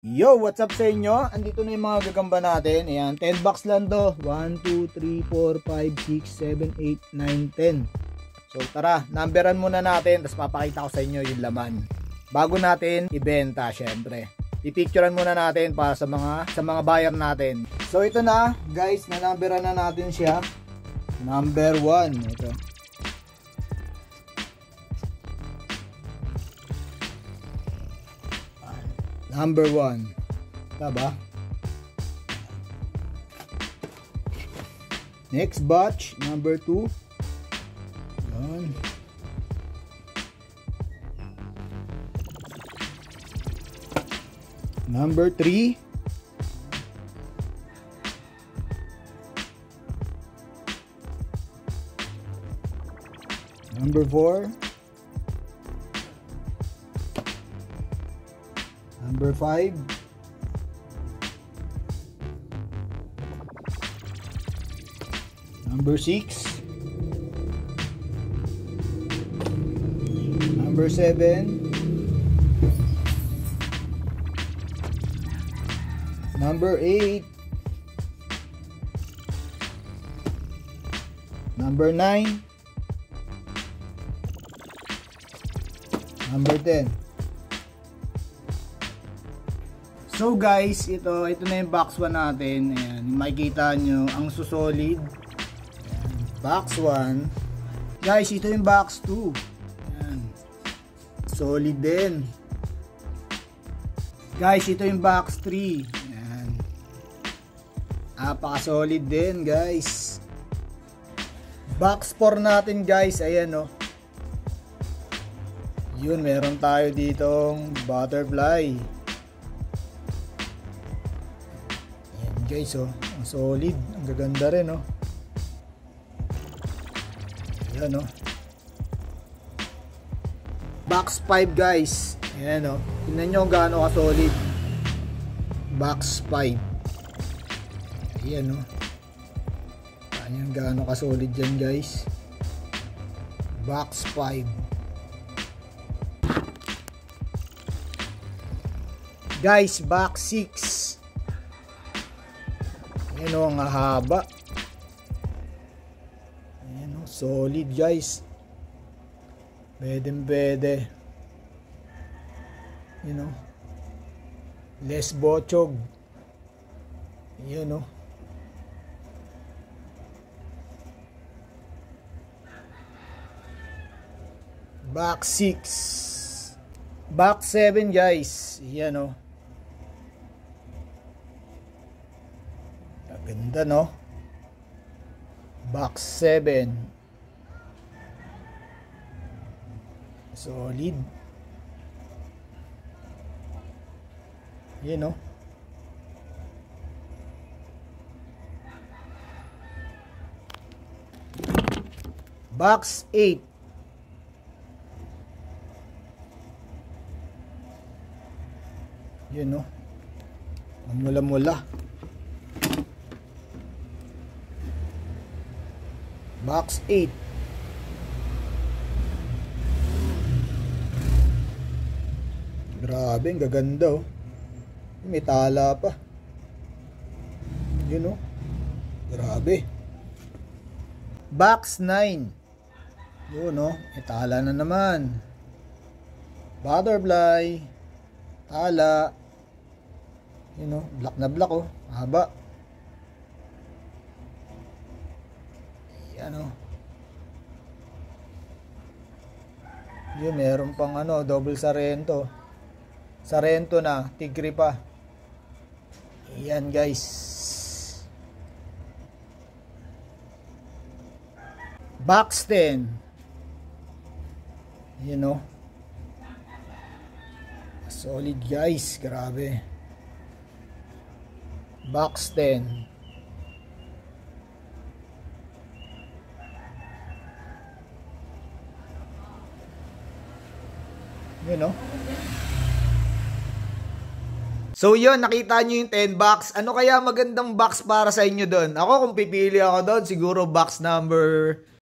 Yo, what's up sa inyo? Andito na yung mga gagamba natin. Ayan, 10 bucks lang to. 1, 2, 3, 4, 5, 6, 7, 8, 9, 10. So tara, numberan muna natin, tapos papakita ko sa inyo yung laman. Bago natin ibenta, syempre. Pipicturean muna natin para sa mga buyer natin. So ito na, guys, na-numberan na natin siya. Number 1, ito. Number 1. Taba? Next batch, number 2. Yan. Number 3. Number 4. Number 5. Number 6. Number 7. Number 8. Number 9. Number 10. So guys, ito na yung box 1 natin. Ayan, makikita nyo ang susolid. Ayan, box 1. Guys, ito yung box 2. Ayan, solid din. Guys, ito yung box 3. Ayan, napaka-solid din guys. Box 4 natin guys, ayan o. Yun, meron tayo ditong butterfly. Guys, oh, ang solid, ang gaganda rin, oh. Ayan, oh. Box 5 guys. Ayan, oh. Tingnan nyo gaano ka solid. Box 5. Ayan, oh. Ayan, gaano ka solid yan guys. Box 5. Guys, box 6. Ayan o, ang haba. Ayan o, solid guys. Pwede. Ayan o. Less bochog. Ayan o. Box 6. Box 7 guys. Ayan o. Ganda, no? Box 7. Solid. Yan, no? Box 8. Yan, no? Mula-mula. Box 8. Grabe, ang gaganda, oh. May tala pa. Yun, oh. Grabe. Box 9. Yun, oh. May tala na naman. Butterfly. Tala. Yun, oh. Black na black, oh. Haba. Ano? Yun, meron pang ano, double Sarento. Sarento na, tigre pa. Ayan guys. Box 10. Yun, no? Solid guys, grabe. Box 10. You know? So yun, nakita nyo yung 10 box. Ano kaya magandang box para sa inyo doon? Ako kung pipili ako doon, siguro box number